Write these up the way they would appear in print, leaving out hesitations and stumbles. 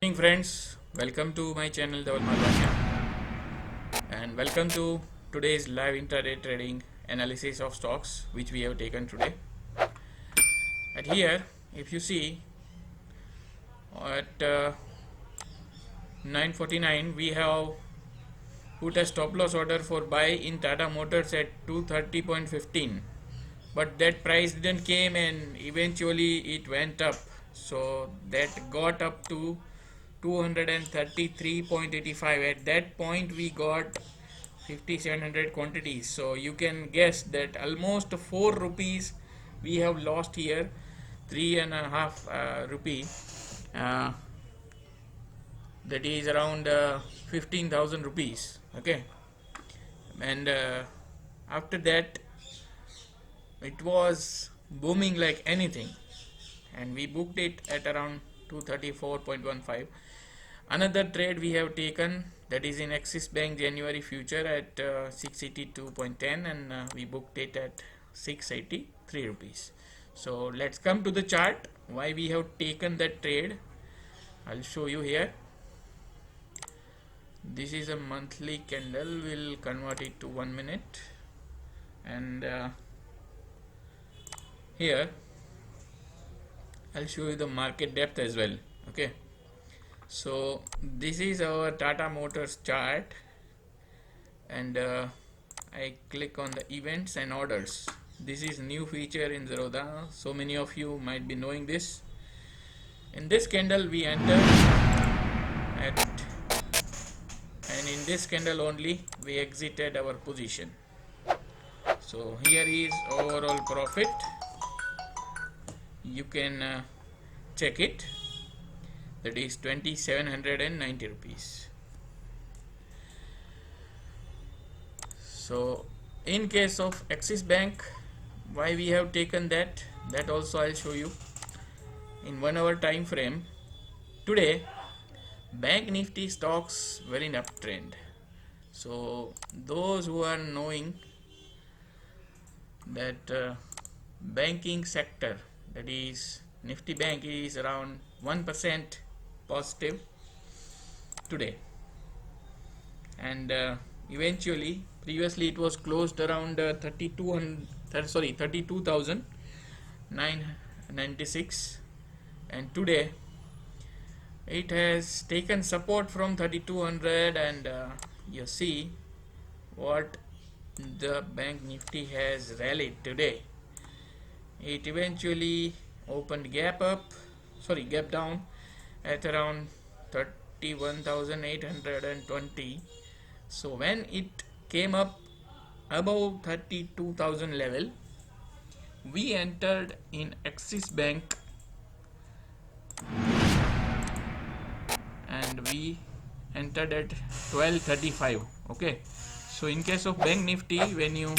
Morning friends, welcome to my channel Dhaval Malvania and welcome to today's live intraday trading analysis of stocks which we have taken today. At here, if you see at 9:49 we have put a stop loss order for buy in Tata Motors at 230.15, but that price didn't came and eventually it went up, so that got up to 233.85. At that point we got 5700 quantities, so you can guess that almost 4 rupees we have lost here, 3.5 rupee, uh, that is around 15,000 rupees. Okay, and after that it was booming like anything, and we booked it at around 234.15. Another trade we have taken, that is in Axis Bank January future at 682.10, and we booked it at 683 rupees. So let's come to the chart why we have taken that trade. I'll show you here. This is a monthly candle, we'll convert it to 1 minute, and here I'll show you the market depth as well. Okay, so this is our Tata Motors chart, and I click on the events and orders. This is new feature in Zerodha, so many of you might be knowing this. In this candle we enter at, and in this candle only we exited our position. So here is overall profit, you can check it, that is 2790 rupees. So in case of Axis Bank, why we have taken that also I'll show you in 1 hour time frame. Today Bank Nifty stocks were in uptrend, so those who are knowing that banking sector, that is Nifty Bank, is around 1% positive today, and eventually previously it was closed around 32,996, and today it has taken support from 3200, and you see what the Bank Nifty has rallied today. It eventually opened gap down at around 31,820. So when it came up above 32,000 level, we entered in Axis Bank and we entered at 1235. Okay, so in case of Bank Nifty, when you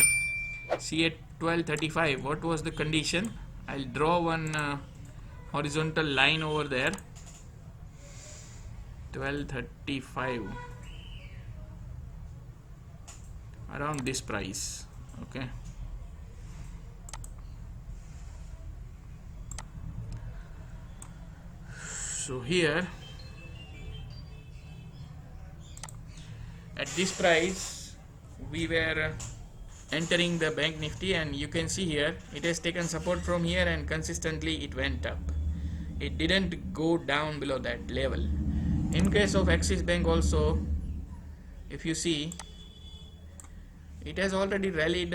see at 1235, what was the condition? I'll draw one horizontal line over there. 1235, around this price. Okay, so here at this price we were entering the Bank Nifty, and you can see here it has taken support from here and consistently it went up. It didn't go down below that level. In case of Axis Bank also, if you see, it has already rallied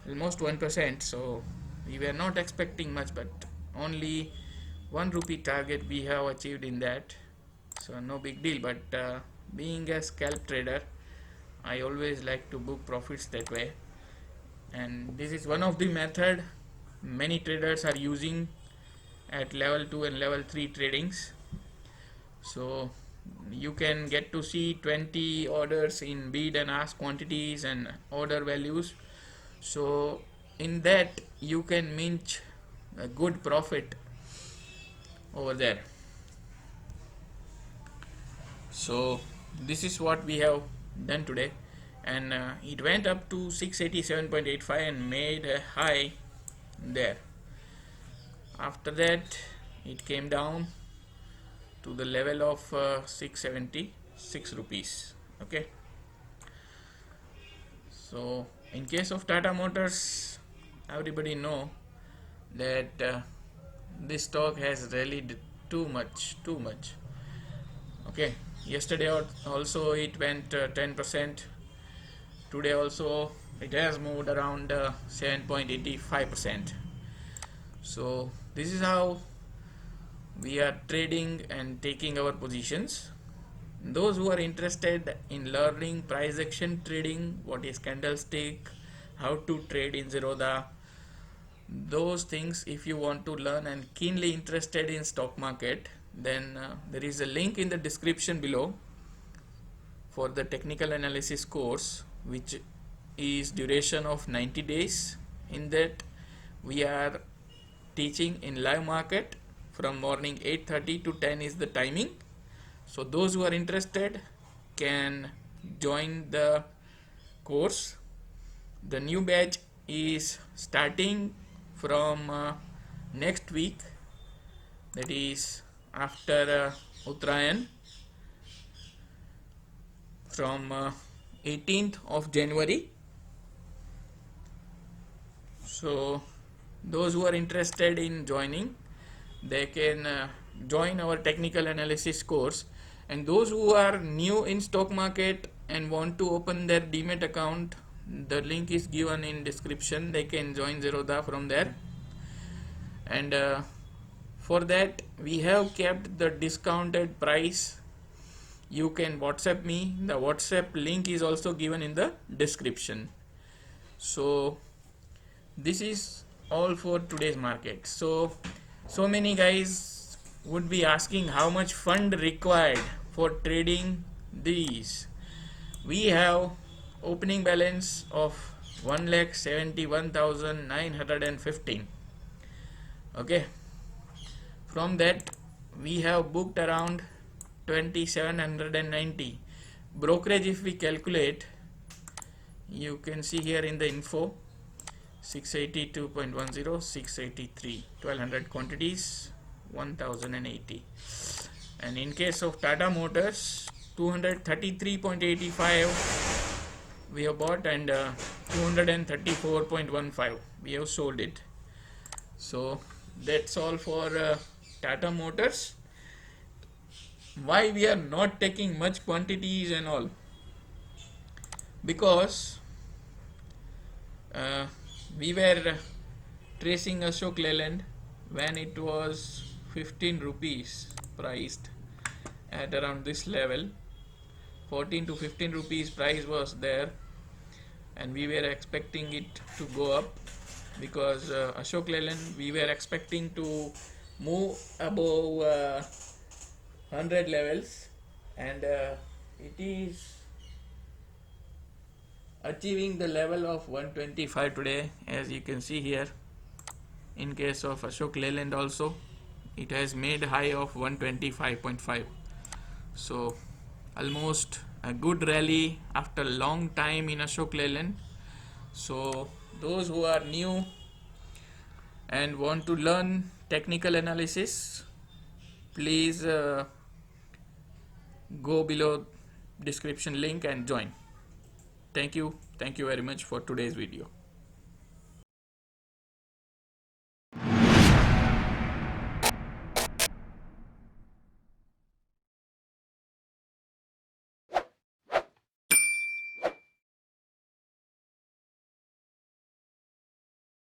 almost 1%, so we were not expecting much, but only 1 rupee target we have achieved in that, so no big deal. But being a scalp trader, I always like to book profits that way, and this is one of the method many traders are using at level 2 and level 3 tradings. So you can get to see 20 orders in bid and ask quantities and order values, so in that you can mince a good profit over there. So this is what we have done today, and it went up to 687.85 and made a high there. After that it came down to the level of 676 rupees. Okay, so in case of Tata Motors, everybody know that this stock has rallied too much. Okay, yesterday also it went 10%. Today also it has moved around 7.85%. So this is how we are trading and taking our positions. Those who are interested in learning price action trading, what is candlestick, how to trade in Zerodha, those things, if you want to learn and keenly interested in stock market, then there is a link in the description below for the technical analysis course, which is duration of 90 days. In that we are teaching in live market from morning 8:30 to 10 is the timing. So those who are interested can join the course. The new batch is starting from next week, that is after Uttarayan, from 18th of January. So those who are interested in joining, they can join our technical analysis course. And those who are new in stock market and want to open their Demat account, the link is given in description. They can join Zerodha from there. And for that we have kept the discounted price. You can WhatsApp me. The WhatsApp link is also given in the description. So this is all for today's market. So many guys would be asking how much fund required for trading these. We have opening balance of 1,71,915. Okay, from that we have booked around 2,790. Brokerage, if we calculate, you can see here in the info, 682.10, 683, 1200 quantities, 1080. And in case of Tata Motors, 233.85 we have bought, and 234.15 we have sold it. So that's all for Tata Motors. Why we are not taking much quantities and all? Because we were tracing Ashok Leyland when it was 15 rupees priced at around this level. 14 to 15 rupees price was there, and we were expecting it to go up, because Ashok Leyland we were expecting to move above 100 levels, and it is achieving the level of 125 today, as you can see here. In case of Ashok Leyland also, it has made high of 125.5. So almost a good rally after long time in Ashok Leyland. So those who are new and want to learn technical analysis, please go below description link and join. Thank you very much for today's video.